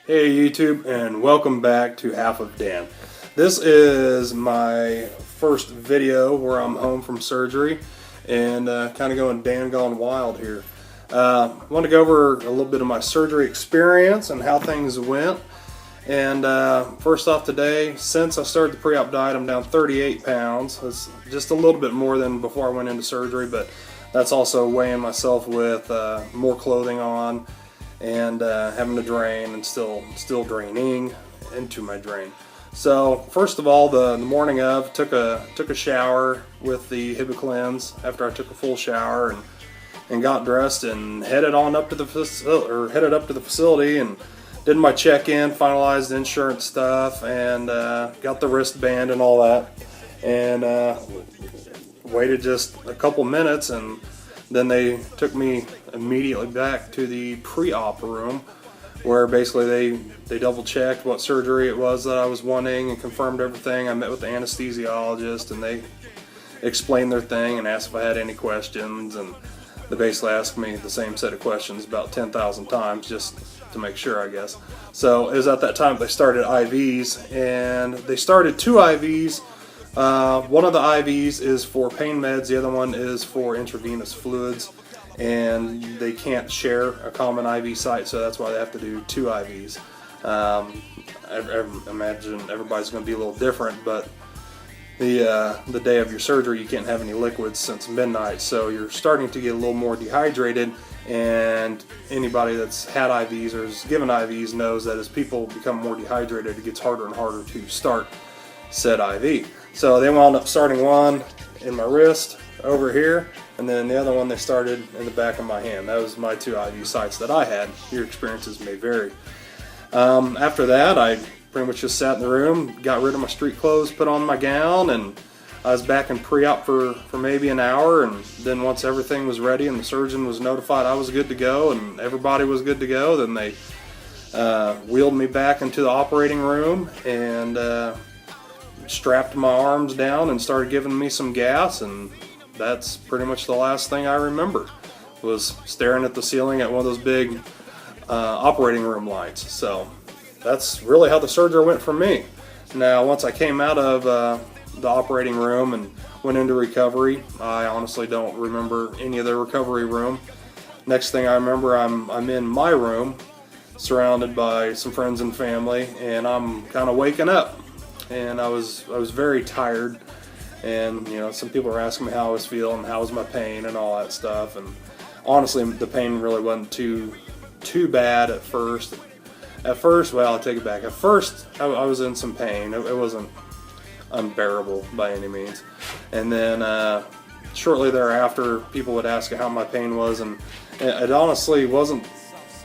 Hey YouTube, and welcome back to Half of Dan. This is my first video where I'm home from surgery and kind of going Dan gone wild here. I want to go over a little bit of my surgery experience and how things went. And first off today, since I started the pre-op diet, I'm down 38 pounds. It's just a little bit more than before I went into surgery, but that's also weighing myself with more clothing on and having to drain and still draining into my drain. So first of all, the morning of, took a shower with the Hibiclens after I took a full shower and got dressed and headed up to the facility and did my check-in, finalized insurance stuff, and got the wristband and all that, and waited just a couple minutes, and then they took me immediately back to the pre-op room, where basically they double-checked what surgery it was that I was wanting and confirmed everything. I met with the anesthesiologist, and they explained their thing and asked if I had any questions, and they basically asked me the same set of questions about 10,000 times just to make sure, I guess. So it was at that time they started IVs, and they started 2 IVs. One of the IVs is for pain meds, the other one is for intravenous fluids, and they can't share a common IV site, so that's why they have to do 2 IVs. I imagine everybody's going to be a little different, but the day of your surgery you can't have any liquids since midnight, so you're starting to get a little more dehydrated, and anybody that's had IVs or is given IVs knows that as people become more dehydrated, it gets harder and harder to start said IV. So they wound up starting one in my wrist over here, and then the other one they started in the back of my hand. That was my 2 IV sites that I had. Your experiences may vary. After that, I pretty much just sat in the room, got rid of my street clothes, put on my gown, and I was back in pre-op for maybe an hour, and then once everything was ready and the surgeon was notified I was good to go and everybody was good to go, then they wheeled me back into the operating room and strapped my arms down and started giving me some gas, and that's pretty much the last thing I remember, was staring at the ceiling at one of those big operating room lights. So that's really how the surgery went for me. Now once I came out of the operating room and went into recovery, I honestly don't remember any of the recovery room. Next thing I remember, I'm in my room surrounded by some friends and family, and I'm kind of waking up, and I was very tired, and some people were asking me how I was feeling, how was my pain and all that stuff, and honestly the pain really wasn't too bad at first. Well, I'll take it back. At first I was in some pain. It wasn't unbearable by any means, and then shortly thereafter people would ask how my pain was, and it honestly wasn't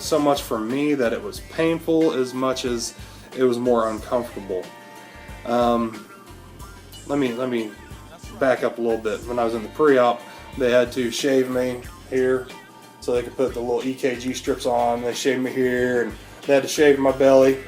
so much for me that it was painful as much as it was more uncomfortable. Let me back up a little bit. When I was in the pre-op, they had to shave me here so they could put the little EKG strips on. They shaved me here, and they had to shave my belly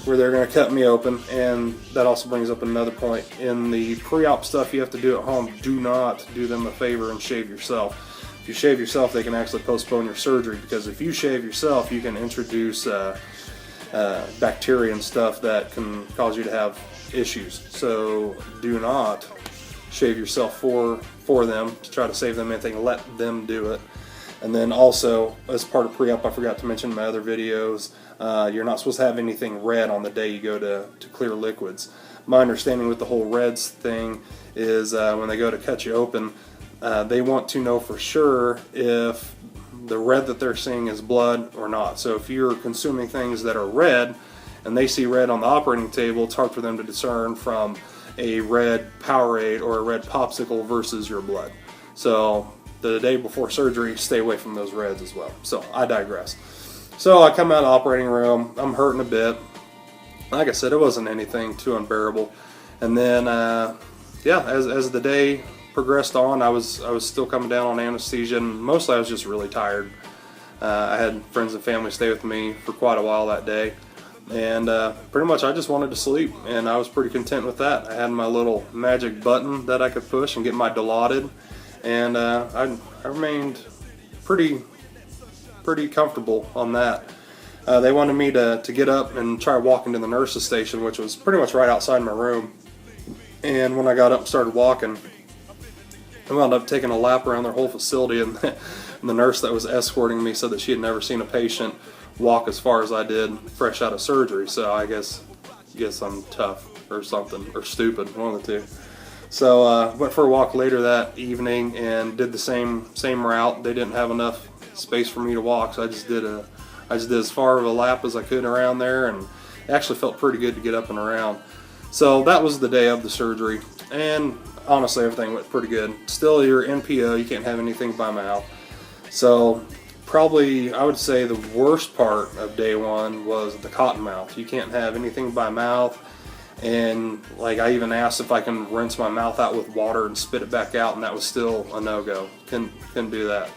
where they're going to cut me open. And that also brings up another point. In the pre-op stuff you have to do at home, do not do them a favor and shave yourself. If you shave yourself, they can actually postpone your surgery, because if you shave yourself, you can introduce bacteria and stuff that can cause you to have issues. So do not shave yourself for them to try to save them anything. Let them do it. And then also, as part of pre-op, I forgot to mention in my other videos, you're not supposed to have anything red on the day you go to clear liquids. My understanding with the whole reds thing is when they go to cut you open, they want to know for sure if the red that they're seeing is blood or not. So if you're consuming things that are red and they see red on the operating table, it's hard for them to discern from a red Powerade or a red popsicle versus your blood. So the day before surgery, stay away from those reds as well. So I digress. So I come out of the operating room, I'm hurting a bit. Like I said, it wasn't anything too unbearable. And then as the day progressed on, I was still coming down on anesthesia, and mostly I was just really tired. I had friends and family stay with me for quite a while that day, and pretty much I just wanted to sleep, and I was pretty content with that. I had my little magic button that I could push and get my Dilaudid, and I remained pretty comfortable on that. They wanted me to get up and try walking to the nurse's station, which was pretty much right outside my room. And when I got up and started walking, I wound up taking a lap around their whole facility, and the nurse that was escorting me said that she had never seen a patient walk as far as I did fresh out of surgery. So I guess I'm tough or something, or stupid, one of the two. So went for a walk later that evening and did the same route. They didn't have enough space for me to walk, so I just did as far of a lap as I could around there, and it actually felt pretty good to get up and around. So that was the day of the surgery, and honestly everything went pretty good. Still, you're NPO, you can't have anything by mouth. So probably I would say the worst part of day one was the cotton mouth. You can't have anything by mouth, and like I even asked if I can rinse my mouth out with water and spit it back out, and that was still a no-go. Couldn't do that.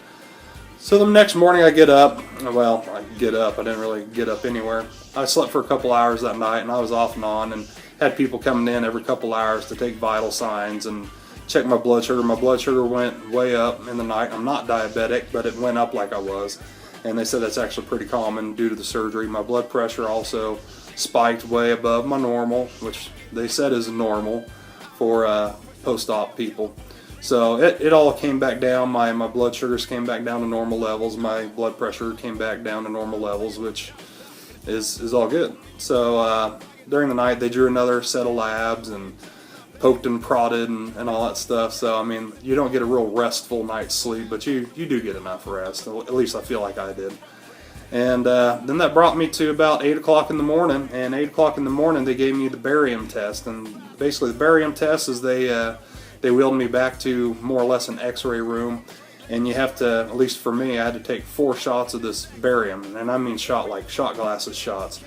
So the next morning I get up. Well, I didn't really get up anywhere. I slept for a couple hours that night, and I was off and on, and had people coming in every couple hours to take vital signs and check my blood sugar. My blood sugar went way up in the night. I'm not diabetic, but it went up like I was, and they said that's actually pretty common due to the surgery. My blood pressure also spiked way above my normal, which they said is normal for post-op people. So it all came back down. My blood sugars came back down to normal levels. My blood pressure came back down to normal levels, which is all good. So during the night they drew another set of labs and poked and prodded and all that stuff. So I mean, you don't get a real restful night's sleep, but you do get enough rest. At least I feel like I did. And then that brought me to about 8 o'clock in the morning. And 8 o'clock in the morning they gave me the barium test. And basically the barium test is they wheeled me back to more or less an x-ray room, and you have to, at least for me, I had to take 4 shots of this barium, and I mean shot glasses shots.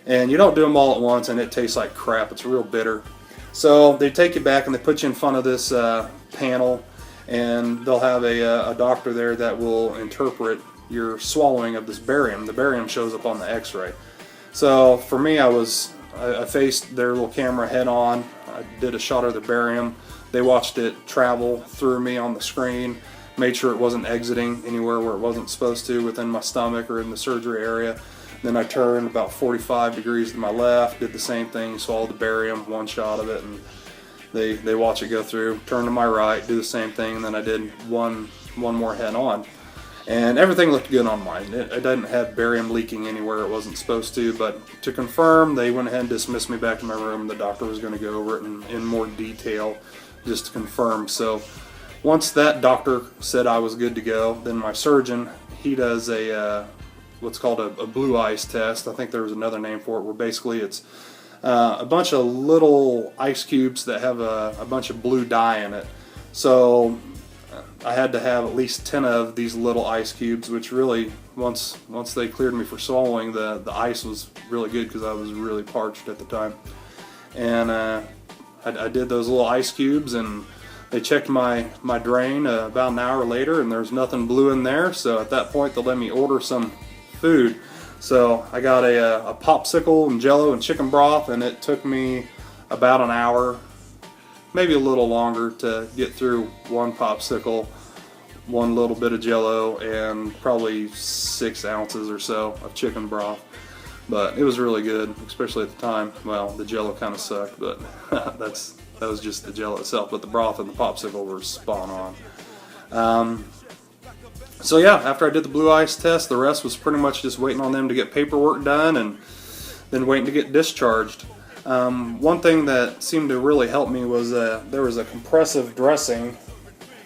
And you don't do them all at once, and it tastes like crap. It's real bitter. So they take you back and they put you in front of this panel, and they'll have a doctor there that will interpret your swallowing of this barium. The barium shows up on the x-ray. So for me, I faced their little camera head on. I did a shot of the barium. They watched it travel through me on the screen, made sure it wasn't exiting anywhere where it wasn't supposed to within my stomach or in the surgery area. Then I turned about 45 degrees to my left, did the same thing, swallowed the barium, 1 shot of it, and they watch it go through. Turn to my right, do the same thing, and then I did one more head on. And everything looked good on mine. It didn't have barium leaking anywhere it wasn't supposed to, but to confirm, they went ahead and dismissed me back to my room. The doctor was going to go over it in more detail just to confirm. So once that doctor said I was good to go, then my surgeon, he does what's called a blue ice test. I think there was another name for it, where basically it's a bunch of little ice cubes that have a bunch of blue dye in it. So I had to have at least 10 of these little ice cubes, which really, once they cleared me for swallowing, the ice was really good because I was really parched at the time. And I did those little ice cubes, and they checked my drain about an hour later, and there's nothing blue in there. So at that point, they let me order some food. So I got a popsicle and jello and chicken broth, and it took me about an hour, maybe a little longer, to get through 1 popsicle, 1 little bit of jello, and probably 6 ounces or so of chicken broth. But it was really good, especially at the time. Well, the jello kind of sucked, but that was just the jello itself. But the broth and the popsicle were spot on. So yeah, after I did the blue ice test, the rest was pretty much just waiting on them to get paperwork done and then waiting to get discharged. One thing that seemed to really help me was there was a compressive dressing.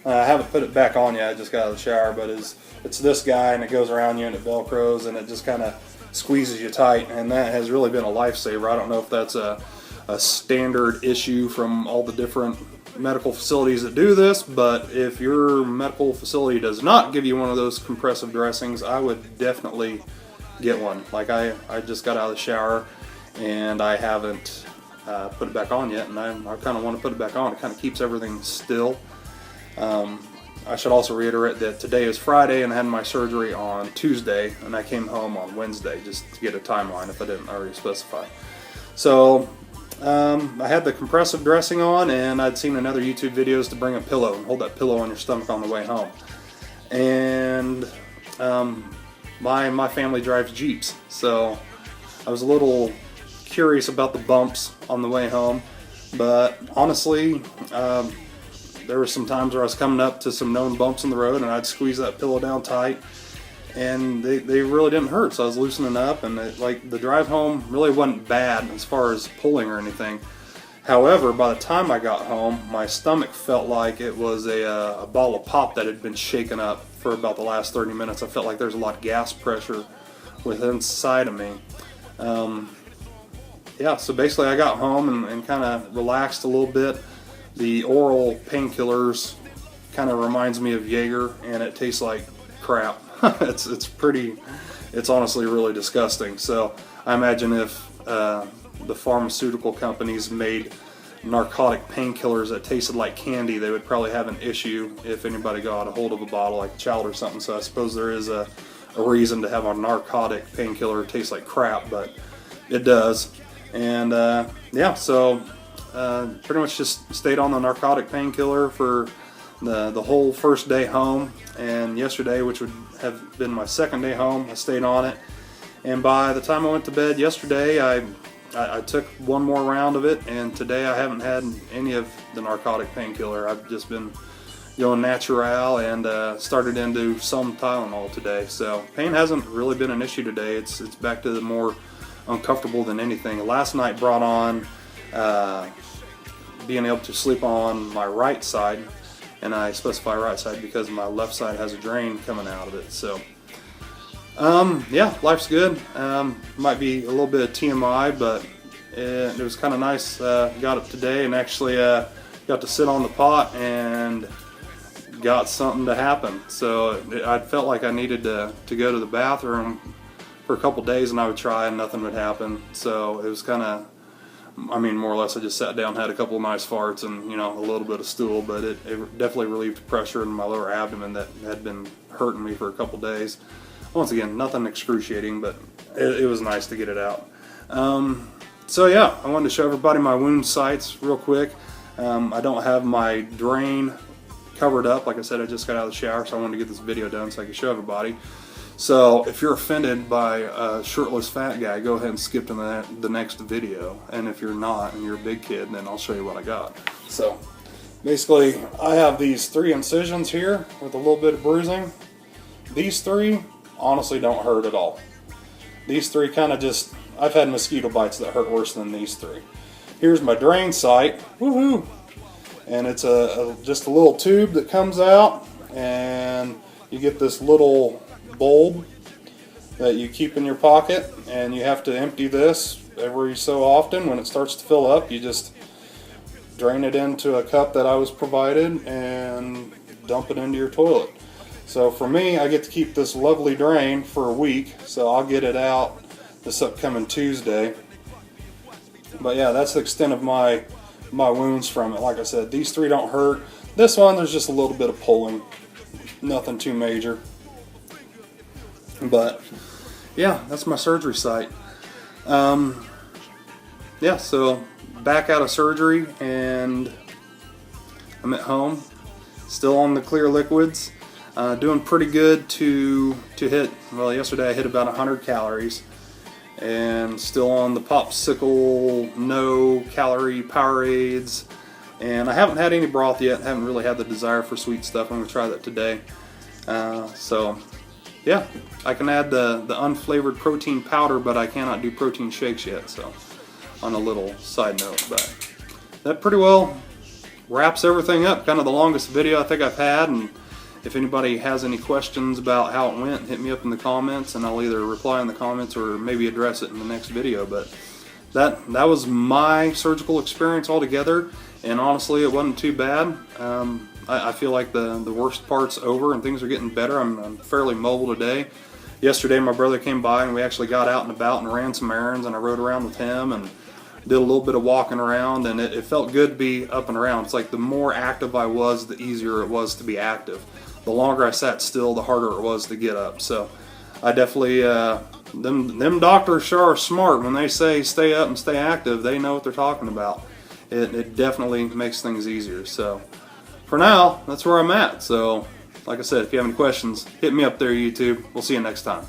I haven't put it back on yet, I just got out of the shower, but it's this guy, and it goes around you and it velcros, and it just kind of squeezes you tight, and that has really been a lifesaver. I don't know if that's a standard issue from all the different medical facilities that do this, but if your medical facility does not give you one of those compressive dressings, I would definitely get one. Like I just got out of the shower and I haven't put it back on yet, and I kind of want to put it back on. It kind of keeps everything still. I should also reiterate that today is Friday, and I had my surgery on Tuesday, and I came home on Wednesday, just to get a timeline if I didn't already specify. So I had the compressive dressing on, and I'd seen in other YouTube videos to bring a pillow and hold that pillow on your stomach on the way home. And my family drives Jeeps, so I was a little curious about the bumps on the way home. But honestly, there were some times where I was coming up to some known bumps in the road, and I'd squeeze that pillow down tight, and they really didn't hurt. So I was loosening up, and like the drive home really wasn't bad as far as pulling or anything. However, by the time I got home, my stomach felt like it was a ball of pop that had been shaken up for about the last 30 minutes. I felt like there's a lot of gas pressure within inside of me. Yeah, so basically I got home and kind of relaxed a little bit. The oral painkillers kind of reminds me of Jaeger, and it tastes like crap. It's honestly really disgusting. So I imagine if the pharmaceutical companies made narcotic painkillers that tasted like candy, they would probably have an issue if anybody got a hold of a bottle, like a child or something. So I suppose there is a reason to have a narcotic painkiller taste like crap, but it does. And yeah, so pretty much just stayed on the narcotic painkiller for the whole first day home, and yesterday, which would have been my second day home, I stayed on it. And by the time I went to bed yesterday, I took one more round of it, and today I haven't had any of the narcotic painkiller. I've just been going natural and started into some Tylenol today. So pain hasn't really been an issue today. It's back to the more uncomfortable than anything. Last night brought on being able to sleep on my right side, and I specify right side because my left side has a drain coming out of it. So yeah, life's good. Might be a little bit of TMI, but it was kind of nice. Got up today and actually got to sit on the pot and got something to happen. So I felt like I needed to go to the bathroom for a couple days, and I would try and nothing would happen. So it was kind of, I mean, more or less I just sat down, had a couple of nice farts and, you know, a little bit of stool, but it definitely relieved pressure in my lower abdomen that had been hurting me for a couple days. Once again, nothing excruciating, but it was nice to get it out. So yeah, I wanted to show everybody my wound sites real quick. I don't have my drain covered up. Like I said, I just got out of the shower, so I wanted to get this video done so I could show everybody. So if you're offended by a shirtless fat guy, go ahead and skip to the next video. And if you're not, and you're a big kid, then I'll show you what I got. So basically, I have these 3 incisions here with a little bit of bruising. These 3 honestly don't hurt at all. These 3 kind of just, I've had mosquito bites that hurt worse than these 3. Here's my drain site, woohoo! And it's just a little tube that comes out, and you get this little bulb that you keep in your pocket, and you have to empty this every so often. When it starts to fill up, you just drain it into a cup that I was provided and dump it into your toilet. So for me, I get to keep this lovely drain for a week, so I'll get it out this upcoming Tuesday. But yeah, that's the extent of my wounds from it. Like I said, these 3 don't hurt. This one, there's just a little bit of pulling. Nothing too major. But yeah, that's my surgery site. Yeah, so back out of surgery, and I'm at home, still on the clear liquids. Doing pretty good to hit, well, yesterday I hit about 100 calories, and still on the popsicle, no calorie Powerades, and I haven't had any broth yet, haven't really had the desire for sweet stuff. I'm going to try that today. So yeah, I can add the unflavored protein powder, but I cannot do protein shakes yet, so on a little side note. But that pretty well wraps everything up. Kind of the longest video I think I've had, and if anybody has any questions about how it went, hit me up in the comments, and I'll either reply in the comments or maybe address it in the next video. But that was my surgical experience altogether, and honestly, it wasn't too bad. I feel like the worst part's over and things are getting better. I'm fairly mobile today. Yesterday, my brother came by and we actually got out and about and ran some errands, and I rode around with him and did a little bit of walking around, and it felt good to be up and around. It's like the more active I was, the easier it was to be active. The longer I sat still, the harder it was to get up. So I definitely, them doctors sure are smart. When they say stay up and stay active, they know what they're talking about. It definitely makes things easier. So for now, that's where I'm at. So like I said, if you have any questions, hit me up there, YouTube. We'll see you next time.